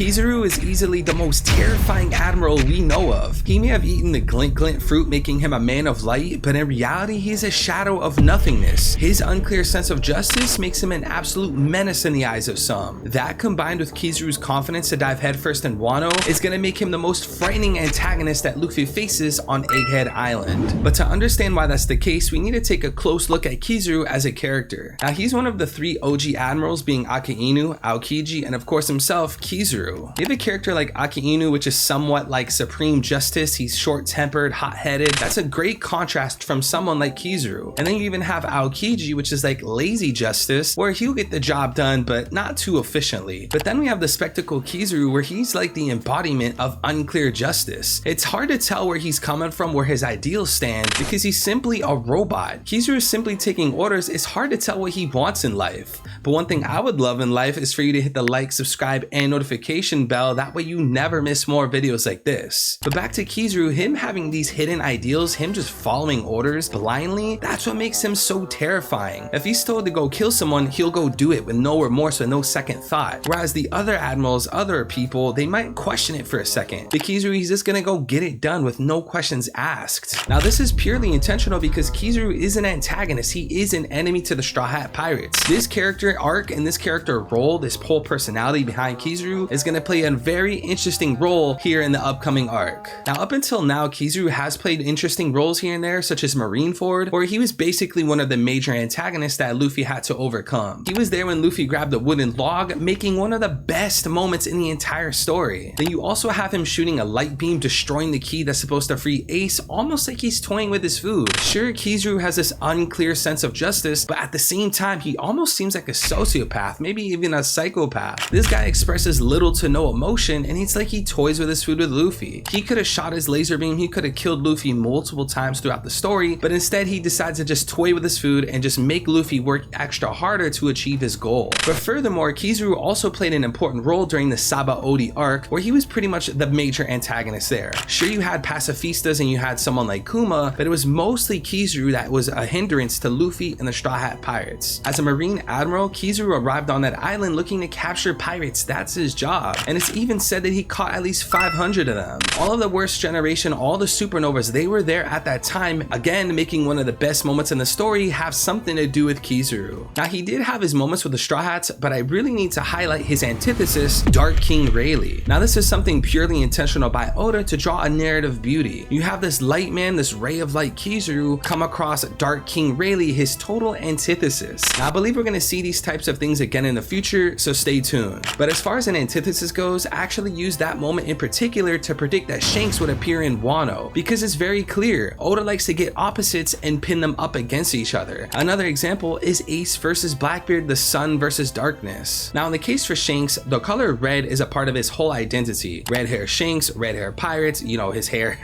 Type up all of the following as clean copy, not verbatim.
Kizaru is easily the most terrifying admiral we know of. He may have eaten the glint glint fruit, making him a man of light, but in reality he's a shadow of nothingness. His unclear sense of justice makes him an absolute menace in the eyes of some. That combined with Kizaru's confidence to dive headfirst in Wano is going to make him the most frightening antagonist that Luffy faces on Egghead Island. But to understand why that's the case, we need to take a close look at Kizaru as a character. Now he's one of the 3 OG admirals, being Akainu, Aokiji, and of course himself, Kizaru. You have a character like Akainu, which is somewhat like supreme justice. He's short-tempered, hot-headed. That's a great contrast from someone like Kizaru. And then you even have Aokiji, which is like lazy justice, where he'll get the job done but not too efficiently. But then we have the spectacle Kizaru, where he's like the embodiment of unclear justice. It's hard to tell where he's coming from, where his ideals stand, because he's simply a robot. Kizaru is simply taking orders. It's hard to tell what he wants in life. But one thing I would love in life is for you to hit the like, subscribe, and notification bell. That way you never miss more videos like this. But back to Kizaru, him having these hidden ideals, him just following orders blindly, that's what makes him so terrifying. If he's told to go kill someone, he'll go do it with no remorse, with no second thought. Whereas the other admirals, other people, they might question it for a second. But Kizaru, he's just gonna go get it done with no questions asked. Now this is purely intentional because Kizaru is an antagonist. He is an enemy to the Straw Hat Pirates. This character arc and this character role, this whole personality behind Kizaru, is gonna play a very interesting role here in the upcoming arc. Now up until now, Kizaru has played interesting roles here and there, such as Marineford, where he was basically one of the major antagonists that Luffy had to overcome. He was there when Luffy grabbed the wooden log, making one of the best moments in the entire story. Then you also have him shooting a light beam, destroying the key that's supposed to free Ace, almost like he's toying with his food. Sure, Kizaru has this unclear sense of justice, but at the same time, he almost seems like a sociopath, maybe even a psychopath. This guy expresses little to no emotion, and it's like he toys with his food with Luffy. He could have shot his laser beam, he could have killed Luffy multiple times throughout the story, but instead he decides to just toy with his food and just make Luffy work extra harder to achieve his goal. But furthermore, Kizaru also played an important role during the Sabaody arc, where he was pretty much the major antagonist there. Sure, you had pacifistas and you had someone like Kuma, but it was mostly Kizaru that was a hindrance to Luffy and the Straw Hat Pirates. As a Marine Admiral, Kizaru arrived on that island looking to capture pirates. That's his job. And it's even said that he caught at least 500 of them. All of the worst generation, all the supernovas, they were there at that time, again making one of the best moments in the story have something to do with Kizaru. Now he did have his moments with the Straw Hats, but I really need to highlight his antithesis, Dark King Rayleigh. Now this is something purely intentional by Oda to draw a narrative beauty. You have this light man, this ray of light Kizaru, come across Dark King Rayleigh, his total antithesis. Now I believe we're going to see these types of things again in the future, so stay tuned. But as far as an antithesis goes, I actually used that moment in particular to predict that Shanks would appear in Wano, because it's very clear Oda likes to get opposites and pin them up against each other. Another example is Ace versus Blackbeard, the sun versus darkness. Now in the case for Shanks, the color red is a part of his whole identity. Red hair Shanks, red hair pirates, you know, his hair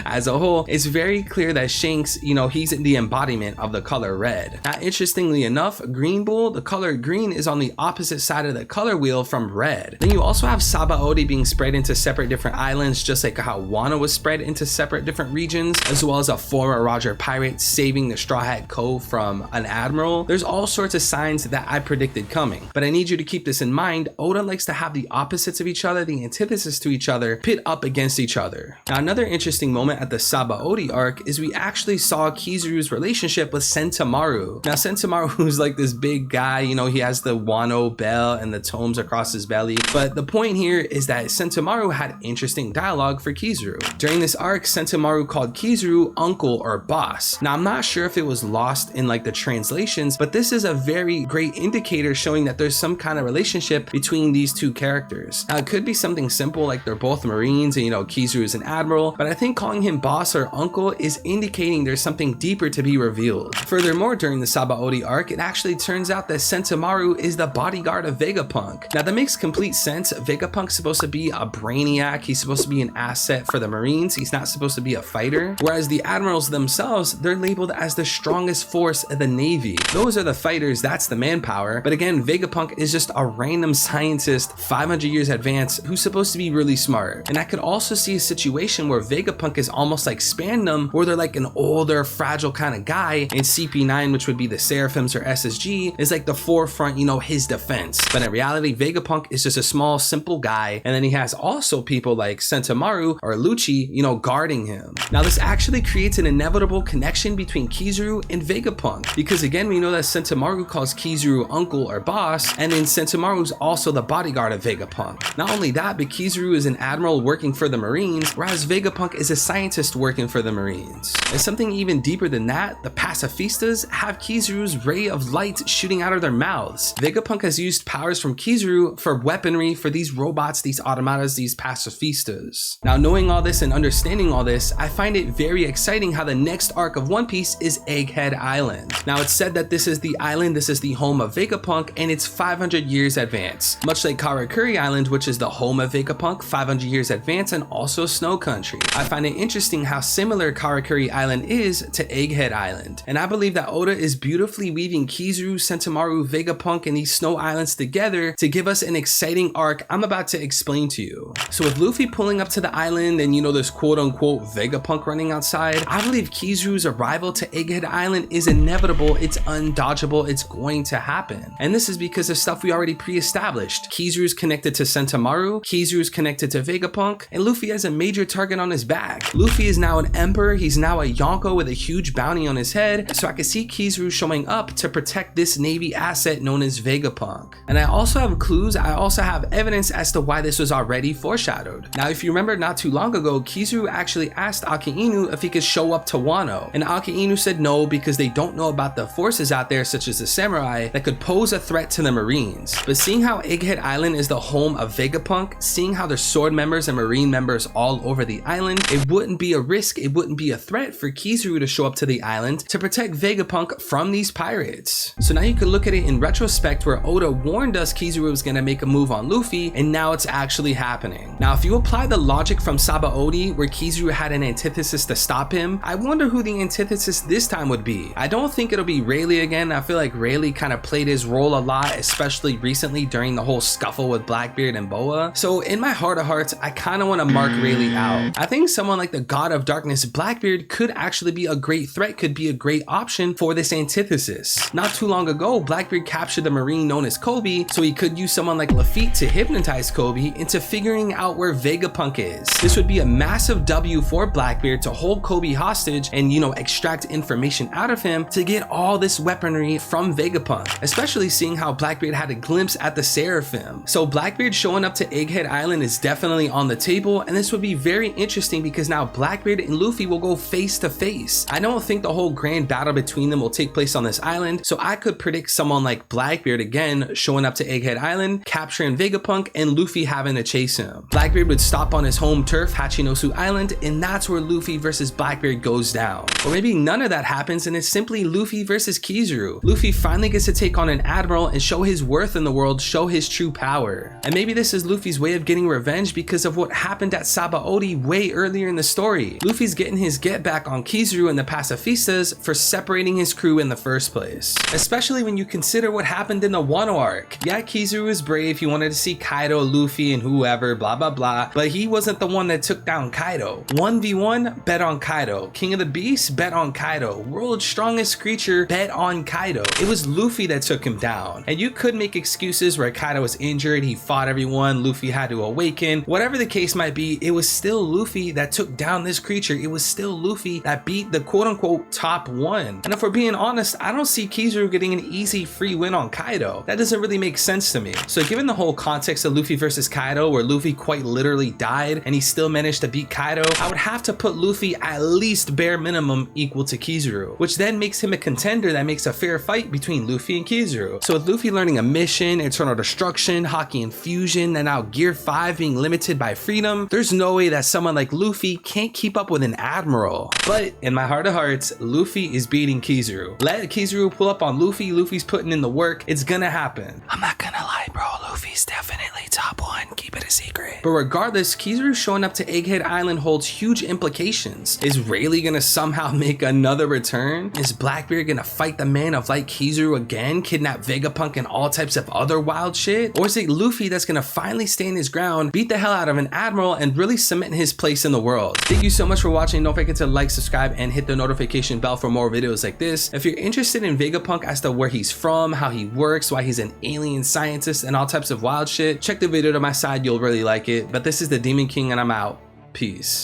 as a whole. It's very clear that Shanks, you know, he's the embodiment of the color red. Now interestingly enough, Green Bull, the color green, is on the opposite side of the color wheel from red. Then you also have Sabaody being spread into separate different islands, just like how Wano was spread into separate different regions, as well as a former Roger pirate saving the Straw Hat Cove from an admiral. There's all sorts of signs that I predicted coming, but I need you to keep this in mind. Oda likes to have the opposites of each other, the antithesis to each other, pit up against each other. Now another interesting moment at the Sabaody arc is we actually saw Kizaru's relationship with Sentomaru. Now Sentomaru is like this big guy, you know, he has the Wano bell and the tomes across his belly, but the point here is that Sentomaru had interesting dialogue for Kizaru. During this arc, Sentomaru called Kizaru uncle or boss. Now I'm not sure if it was lost in like the translations, but this is a very great indicator showing that there's some kind of relationship between these two characters. Now it could be something simple like they're both Marines and, you know, Kizaru is an admiral, but I think calling him boss or uncle is indicating there's something deeper to be revealed. Furthermore, during the Sabaody arc, it actually turns out that Sentomaru is the bodyguard of Vegapunk. Now that makes complete sense. Vegapunk's supposed to be a brainiac, he's supposed to be an asset for the Marines, he's not supposed to be a fighter, whereas the admirals themselves, they're labeled as the strongest force of the Navy. Those are the fighters, that's the manpower, but again, Vegapunk is just a random scientist 500 years advanced who's supposed to be really smart. And I could also see a situation where Vegapunk is almost like Spandam, where they're like an older, fragile kind of guy, and CP9, which would be the Seraphims or SSG, is like the forefront, you know, his defense. But in reality, Vegapunk is just a small simple guy, and then he has also people like Sentomaru or Lucci, you know, guarding him. Now this actually creates an inevitable connection between Kizaru and Vegapunk, because again we know that Sentomaru calls Kizaru uncle or boss, and then Sentomaru's also the bodyguard of Vegapunk. Not only that, but Kizaru is an admiral working for the Marines, whereas Vegapunk is a scientist working for the Marines. And something even deeper than that, the pacifistas have Kizaru's ray of light shooting out of their mouths. Vegapunk has used powers from Kizaru for weaponry for these robots, these automatas, these pacifistas. Now knowing all this and understanding all this, I find it very exciting how the next arc of One Piece is Egghead Island. Now it's said that this is the island, this is the home of Vegapunk, and it's 500 years advance. Much like Karakuri Island, which is the home of Vegapunk, 500 years advance, and also Snow Country. I find it interesting how similar Karakuri Island is to Egghead Island, and I believe that Oda is beautifully weaving Kizaru, Sentomaru, Vegapunk, and these snow islands together to give us an exciting arc I'm about to explain to you. So with Luffy pulling up to the island and you know there's quote unquote Vegapunk running outside, I believe Kizaru's arrival to Egghead Island is inevitable, it's undodgeable, it's going to happen. And this is because of stuff we already pre-established. Kizaru's connected to Sentomaru, Kizaru's connected to Vegapunk, and Luffy has a major target on his back. Luffy is now an emperor, he's now a Yonko with a huge bounty on his head, so I can see Kizaru showing up to protect this navy asset known as Vegapunk. And I also have clues, I also have evidence as to why this was already foreshadowed. Now if you remember not too long ago, Kizaru actually asked Akainu if he could show up to Wano, and Akainu said no because they don't know about the forces out there such as the samurai that could pose a threat to the Marines. But seeing how Egghead Island is the home of Vegapunk, seeing how there's sword members and marine members all over the island, it wouldn't be a risk, it wouldn't be a threat for Kizaru to show up to the island to protect Vegapunk from these pirates. So now you can look at it in retrospect where Oda warned us Kizaru was gonna make a move on Luffy, and now it's actually happening. Now if you apply the logic from Sabaody where Kizaru had an antithesis to stop him, I wonder who the antithesis this time would be. I don't think it'll be Rayleigh again. I feel like Rayleigh kind of played his role a lot, especially recently during the whole scuffle with Blackbeard and Boa. So in my heart of hearts, I kind of want to mark Rayleigh out. I think someone like the God of Darkness Blackbeard could actually be a great threat, could be a great option for this antithesis. Not too long ago, Blackbeard captured the Marine known as Kobe, so he could use someone like Lafitte to hypnotize Kobe into figuring out where Vegapunk is. This would be a massive W for Blackbeard to hold Kobe hostage and, you know, extract information out of him to get all this weaponry from Vegapunk, especially seeing how Blackbeard had a glimpse at the Seraphim. So Blackbeard showing up to Egghead Island is definitely on the table, and this would be very interesting because now Blackbeard and Luffy will go face to face. I don't think the whole grand battle between them will take place on this island, so I could predict someone like Blackbeard again showing up to Egghead Island, capturing Vegapunk, and Luffy having to chase him. Blackbeard would stop on his home turf, Hachinosu Island, and that's where Luffy versus Blackbeard goes down. Or maybe none of that happens and it's simply Luffy versus Kizaru. Luffy finally gets to take on an admiral and show his worth in the world, show his true power. And maybe this is Luffy's way of getting revenge because of what happened at Sabaody way earlier in the story. Luffy's getting his get back on Kizaru and the pacifistas for separating his crew in the first place. Especially when you consider what happened in the Wano arc. Yeah, Kizaru was brave, he wanted to see Kaido, Luffy, and whoever, blah blah blah, but he wasn't the one that took down Kaido. 1v1, bet on Kaido. King of the Beasts, bet on Kaido. World's strongest creature, bet on Kaido. It was Luffy that took him down. And you could make excuses where Kaido was injured, he fought everyone, Luffy had to awaken. Whatever the case might be, it was still Luffy that took down this creature. It was still Luffy that beat the quote-unquote top one. And if we're being honest, I don't see Kizaru getting an easy free win on Kaido. That doesn't really make sense to me. So given the whole context of Luffy versus Kaido, where Luffy quite literally died and he still managed to beat Kaido, I would have to put Luffy at least bare minimum equal to Kizaru, which then makes him a contender that makes a fair fight between Luffy and Kizaru. So with Luffy learning a mission, Eternal Destruction, Haki Infusion, and now Gear 5 being limited by freedom, there's no way that someone like Luffy can't keep up with an admiral. But in my heart of hearts, Luffy is beating Kizaru. Let Kizaru pull up on Luffy, Luffy's putting in the work, it's gonna happen. I'm not gonna lie, bro, Luffy's definitely top one, keep it a secret. But regardless, Kizaru showing up to Egghead Island holds huge implications. Is Rayleigh gonna somehow make another return? Is Blackbeard gonna fight the man of light Kizaru again, kidnap Vegapunk and all types of other wild shit? Or is it Luffy that's gonna finally stand his ground, beat the hell out of an admiral, and really cement his place in the world? Thank you so much for watching. Don't forget to like, subscribe, and hit the notification bell for more videos like this. If you're interested in Vegapunk as to where he's from, how he works, why he's an alien scientist, and all types of wild shit, check the the video to my side, you'll really like it. But this is the Demon King, and I'm out. Peace.